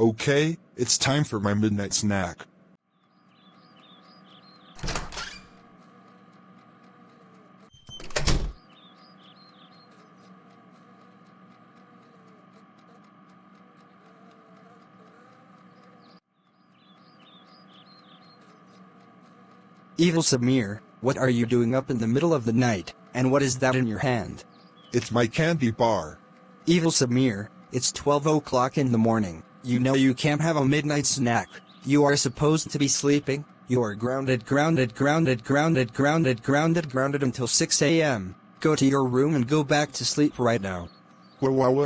Okay, it's time for my midnight snack. Evil Samir, what are you doing up in the middle of the night, and what is that in your hand? It's my candy bar. Evil Samir, it's 12 o'clock in the morning. You know you can't have a midnight snack. You are supposed to be sleeping. You are grounded until 6 a.m. Go to your room and go back to sleep right now. Wow.